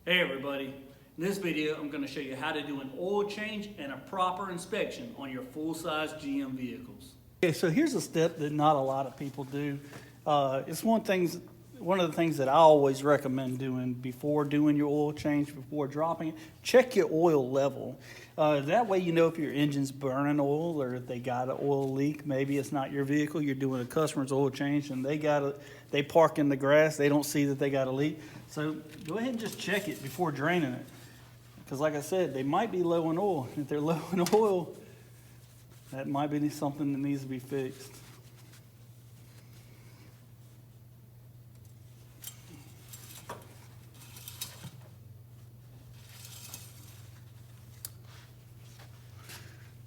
Hey everybody, in this video I'm going to show you how to do an oil change and a proper inspection on your full-size GM vehicles. Okay, so here's a step that not a lot of people do. It's one of the things that I always recommend doing before doing your oil change, before dropping it. Check your oil level. That way you know if your engine's burning oil or if they got an oil leak. Maybe it's not your vehicle, you're doing a customer's oil change and they park in the grass, they don't see that they got a leak. So go ahead and just check it before draining it. Because like I said, they might be low in oil. If they're low in oil, that might be something that needs to be fixed.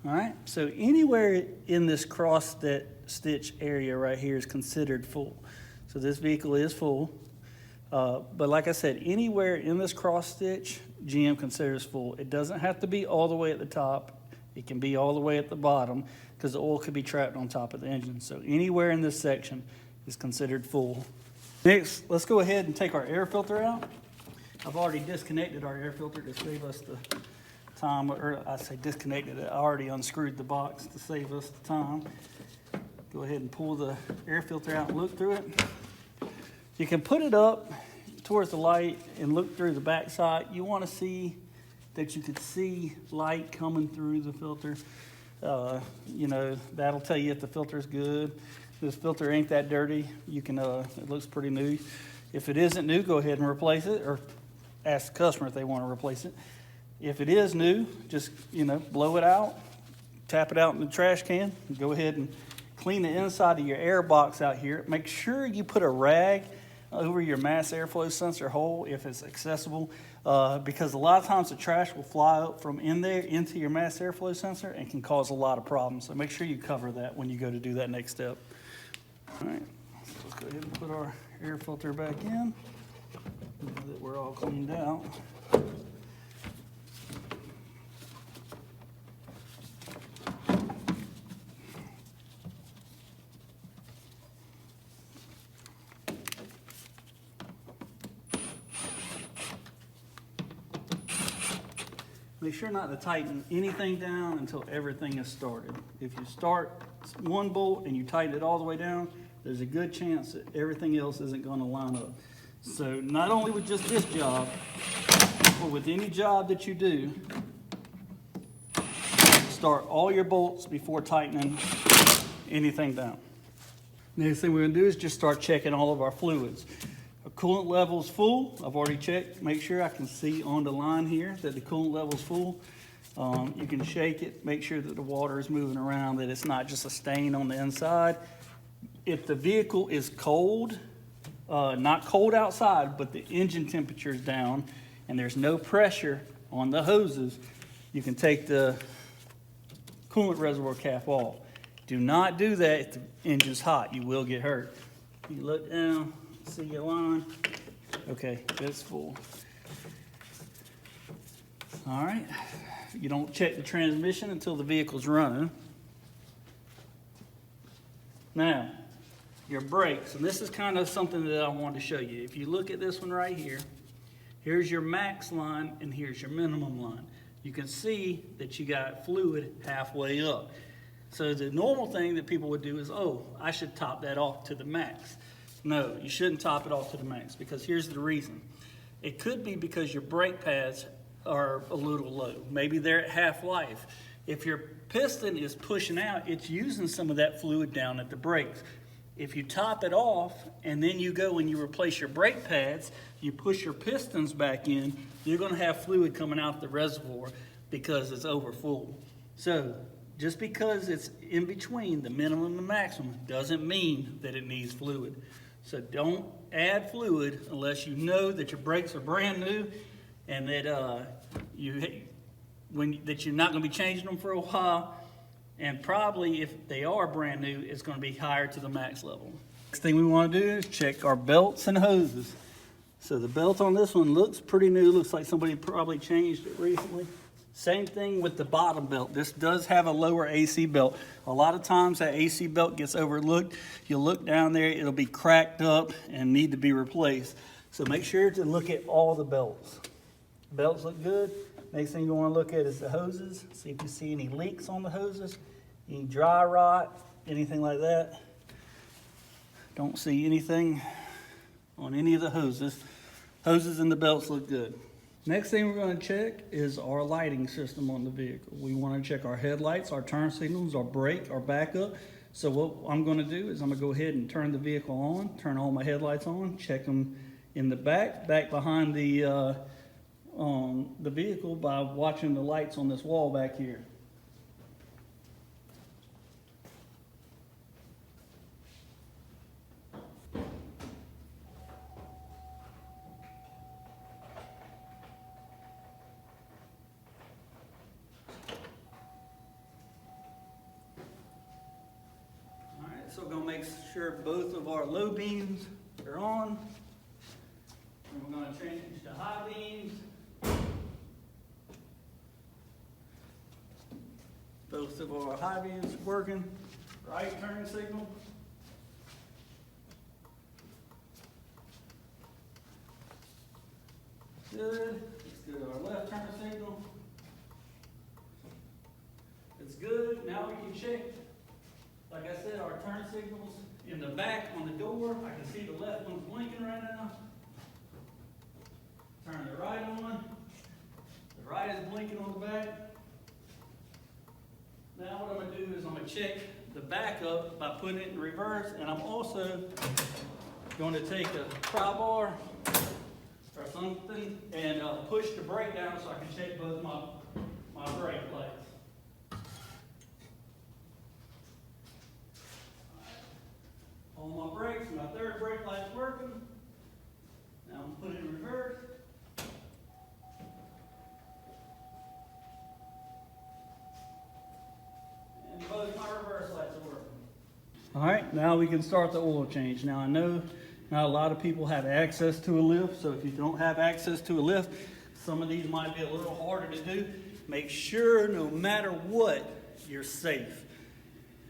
All right, so anywhere in this cross stitch area right here is considered full. So this vehicle is full, but like I said, anywhere in this cross stitch, GM considers full. It doesn't have to be all the way at the top. It can be all the way at the bottom because the oil could be trapped on top of the engine. So anywhere in this section is considered full. Next, let's go ahead and take our air filter out. I've already disconnected our air filter to save us the time, or I say disconnected it. I already unscrewed the box to save us the time. Go ahead and pull the air filter out and look through it. You can put it up towards the light and look through the back side. You want to see that you could see light coming through the filter. You know, that'll tell you if the filter's good. If this filter ain't that dirty, you can, it looks pretty new. If it isn't new, go ahead and replace it, or ask the customer if they want to replace it. If it is new, just, blow it out, tap it out in the trash can, and go ahead and clean the inside of your air box out here. Make sure you put a rag over your mass airflow sensor hole if it's accessible, because a lot of times the trash will fly up from in there into your mass airflow sensor and can cause a lot of problems. So make sure you cover that when you go to do that next step. All right, so let's go ahead and put our air filter back in, now that we're all cleaned out. Make sure not to tighten anything down until everything is started. If you start one bolt and you tighten it all the way down, there's a good chance that everything else isn't going to line up. So not only with just this job, but with any job that you do, start all your bolts before tightening anything down. Next thing we're going to do is just start checking all of our fluids. Our coolant level is full. I've already checked. Make sure I can see on the line here that the coolant level is full. You can shake it, make sure that the water is moving around, that it's not just a stain on the inside. If the vehicle is cold, not cold outside, but the engine temperature is down and there's no pressure on the hoses, you can take the coolant reservoir cap off. Do not do that if the engine's hot. You will get hurt. You look down, see your line. Okay, it's full. All right. You don't check the transmission until the vehicle's running. Now, your brakes, and this is kind of something that I wanted to show you. If you look at this one right here, here's your max line and here's your minimum line. You can see that you got fluid halfway up. So the normal thing that people would do is, oh, I should top that off to the max. No, you shouldn't top it off to the max, because here's the reason. It could be because your brake pads are a little low. Maybe they're at half life. If your piston is pushing out, it's using some of that fluid down at the brakes. If you top it off and then you go and you replace your brake pads, you push your pistons back in, you're going to have fluid coming out the reservoir because it's over full. So just because it's in between the minimum and the maximum doesn't mean that it needs fluid. So don't add fluid unless you know that your brakes are brand new and that that you're not going to be changing them for a while. And probably if they are brand new, it's going to be higher to the max level. Next thing we want to do is check our belts and hoses. So the belt on this one looks pretty new. Looks like somebody probably changed it recently. Same thing with the bottom belt. This does have a lower AC belt. A lot of times that AC belt gets overlooked. You'll look down there, it'll be cracked up and need to be replaced. So make sure to look at all the belts. Belts look good. Next thing you want to look at is the hoses. See if you see any leaks on the hoses, any dry rot, anything like that. Don't see anything on any of the hoses. Hoses and the belts look good. Next thing we're going to check is our lighting system on the vehicle. We want to check our headlights, our turn signals, our brake, our backup. So what I'm going to do is I'm going to go ahead and turn the vehicle on, turn all my headlights on, check them in the back behind the vehicle by watching the lights on this wall back here. So we're going to make sure both of our low beams are on. And we're going to change to high beams. Both of our high beams working. Right turn signal. Good. Let's go to our left turn signal. It's good. Now we can check. Like I said, our turn signals in the back on the door. I can see the left one's blinking right now. Turn the right on. The right is blinking on the back. Now what I'm going to do is I'm going to check the backup by putting it in reverse, and I'm also going to take a pry bar or something and push the brake down so I can check both my brake lights. All my brakes, my third brake light's working. Now I'm putting it in reverse. And both my reverse lights are working. All right, now we can start the oil change. Now I know not a lot of people have access to a lift, so if you don't have access to a lift, some of these might be a little harder to do. Make sure no matter what, you're safe.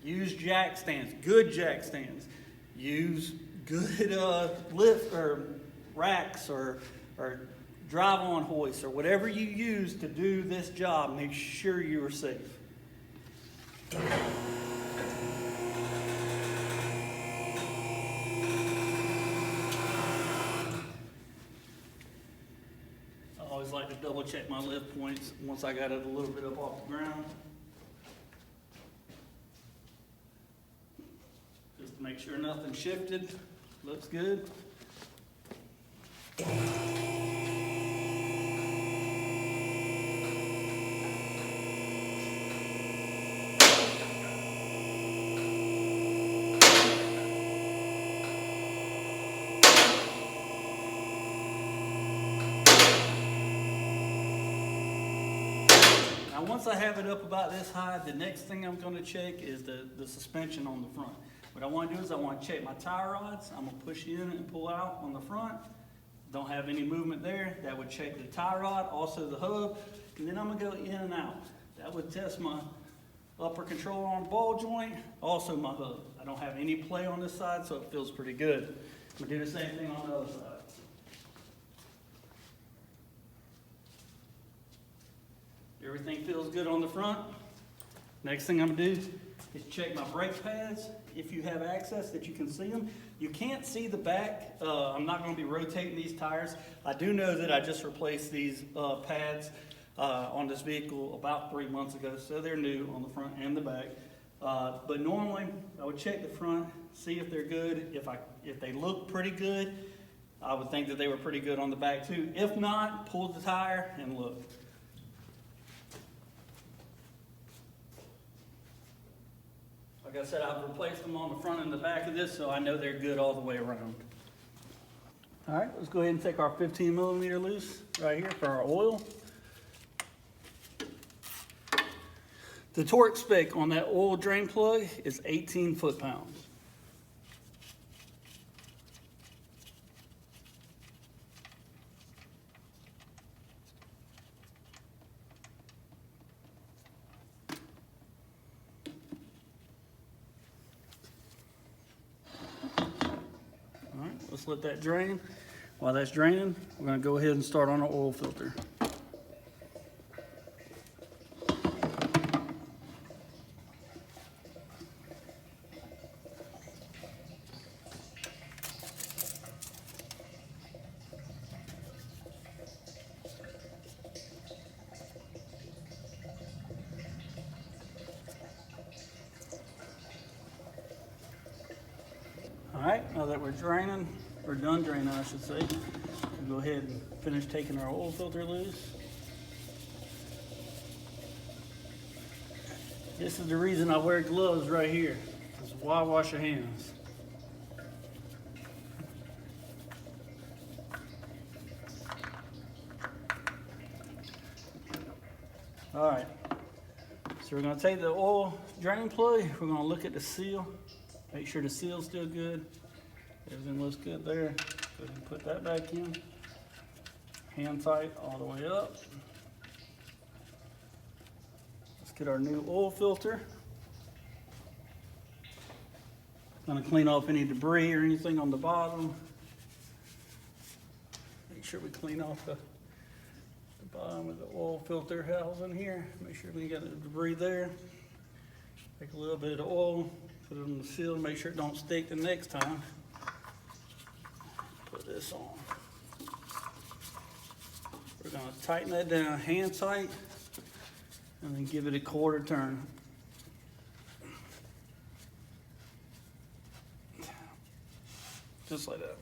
Use jack stands, good jack stands. Use good lift or racks or drive-on hoists or whatever you use to do this job. Make sure you are safe. I always like to double check my lift points once I got it a little bit up off the ground. Just to make sure nothing shifted. Looks good. Now once I have it up about this high, the next thing I'm going to check is the suspension on the front. What I want to do is I want to check my tie rods. I'm going to push in and pull out on the front. Don't have any movement there. That would check the tie rod, also the hub, and then I'm going to go in and out. That would test my upper control arm ball joint, also my hub. I don't have any play on this side, so it feels pretty good. I'm going to do the same thing on the other side. Everything feels good on the front. Next thing I'm going to do is check my brake pads. If you have access that you can see them. You can't see the back. I'm not going to be rotating these tires. I do know that I just replaced these pads on this vehicle about 3 months ago, so they're new on the front and the back. But normally I would check the front, see if they're good. If they look pretty good, I would think that they were pretty good on the back too. If not, pull the tire and look. Like I said, I've replaced them on the front and the back of this, so I know they're good all the way around. All right, let's go ahead and take our 15 millimeter loose right here for our oil. The torque spec on that oil drain plug is 18 foot-pounds. Let's let that drain. While that's draining, we're going to go ahead and start on our oil filter. right, now that we're draining, or done draining, I should say, we'll go ahead and finish taking our oil filter loose. This is the reason I wear gloves right here. This is why I wash your hands. All right, so we're gonna take the oil drain plug, we're gonna look at the seal, make sure the seal's still good. Everything looks good there. Go ahead and put that back in. Hand tight all the way up. Let's get our new oil filter. Gonna clean off any debris or anything on the bottom. Make sure we clean off the bottom of the oil filter housing here. Make sure we got the debris there. Take a little bit of the oil, put it on the seal, make sure it don't stick the next time. Put this on. We're gonna tighten that down hand tight and then give it a quarter turn. Just like that.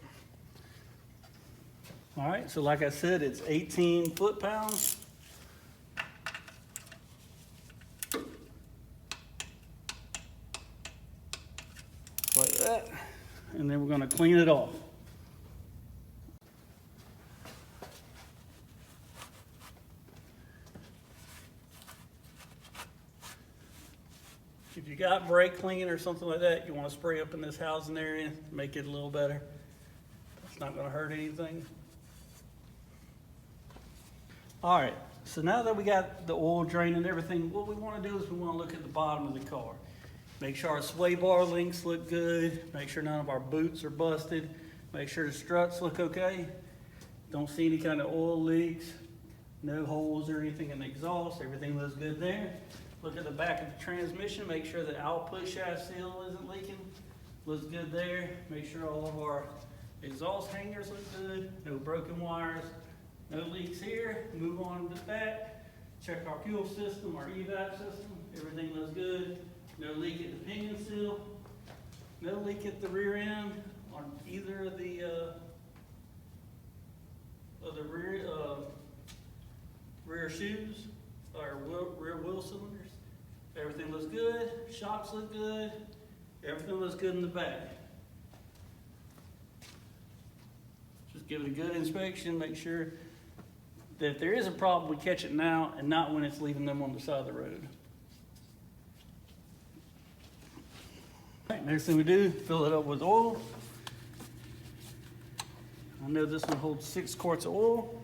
All right, so like I said, it's 18 foot-pounds. Like that. And then we're gonna clean it off. If you got brake clean or something like that, you want to spray up in this housing area, make it a little better. It's not going to hurt anything. All right, so now that we got the oil drain and everything, what we want to do is we want to look at the bottom of the car. Make sure our sway bar links look good. Make sure none of our boots are busted. Make sure the struts look okay. Don't see any kind of oil leaks. No holes or anything in the exhaust. Everything looks good there. Look at the back of the transmission, make sure the output shaft seal isn't leaking. Looks good there. Make sure all of our exhaust hangers look good. No broken wires, no leaks here. Move on to the back. Check our fuel system, our evap system. Everything looks good. No leak at the pinion seal. No leak at the rear end on either of the rear shoes or rear wheel cylinders. Everything looks good, shocks look good, everything looks good in the back. Just give it a good inspection, make sure that if there is a problem, we catch it now and not when it's leaving them on the side of the road. All right, next thing we do, fill it up with oil. I know this one holds 6 quarts of oil.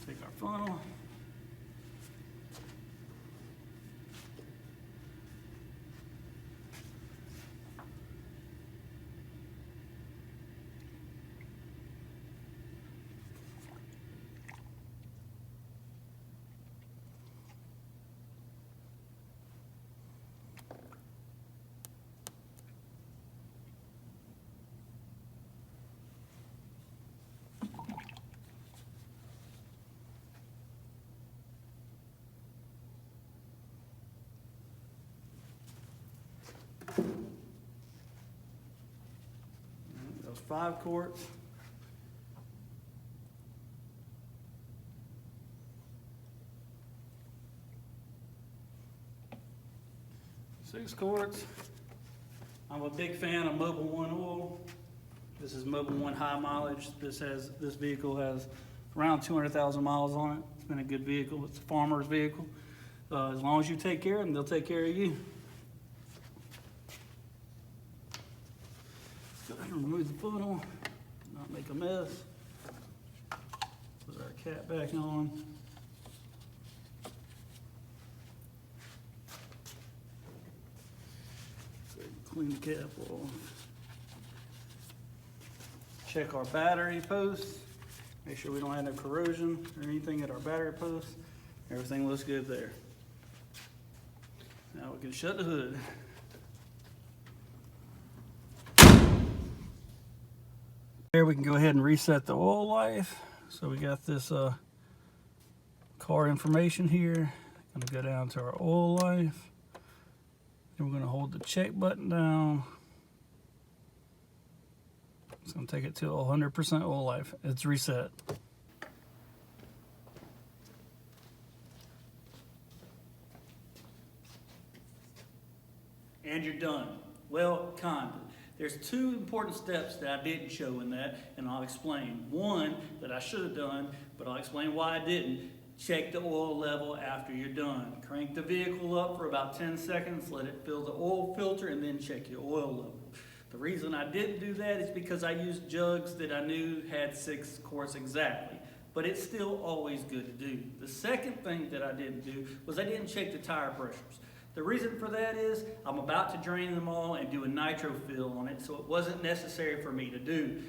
Take our funnel. Those 5 quarts. Six quarts. I'm a big fan of Mobil 1 oil. This is Mobil 1 high mileage. This vehicle has around 200,000 miles on it. It's been a good vehicle. It's a farmer's vehicle. As long as you take care of them, they'll take care of you. Go ahead and remove the funnel, not make a mess. Put our cap back on. Clean the cap off. Check our battery posts. Make sure we don't have no corrosion or anything at our battery posts. Everything looks good there. Now we can shut the hood. There we can go ahead and reset the oil life. So we got this car information here. Gonna go down to our oil life. Then we're gonna hold the check button down. It's gonna take it to 100% oil life. It's reset. And you're done. Well, kind of. There's two important steps that I didn't show in that, and I'll explain. One that I should have done, but I'll explain why I didn't. Check the oil level after you're done. Crank the vehicle up for about 10 seconds, let it fill the oil filter, and then check your oil level. The reason I didn't do that is because I used jugs that I knew had 6 quarts exactly. But it's still always good to do. The second thing that I didn't do was I didn't check the tire pressures. The reason for that is I'm about to drain them all and do a nitro fill on it, so it wasn't necessary for me to do.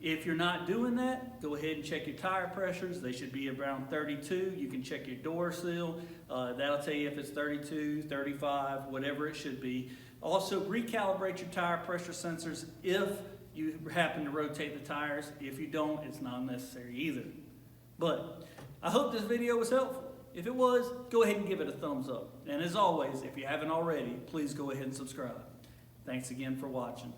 If you're not doing that, go ahead and check your tire pressures. They should be around 32. You can check your door seal. That'll tell you if it's 32, 35, whatever it should be. Also, recalibrate your tire pressure sensors if you happen to rotate the tires. If you don't, it's not necessary either. But I hope this video was helpful. If it was, go ahead and give it a thumbs up. And as always, if you haven't already, please go ahead and subscribe. Thanks again for watching.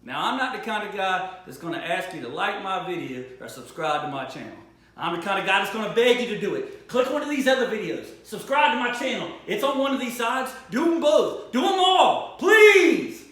Now, I'm not the kind of guy that's going to ask you to like my video or subscribe to my channel. I'm the kind of guy that's going to beg you to do it. Click one of these other videos. Subscribe to my channel. It's on one of these sides. Do them both. Do them all. Please!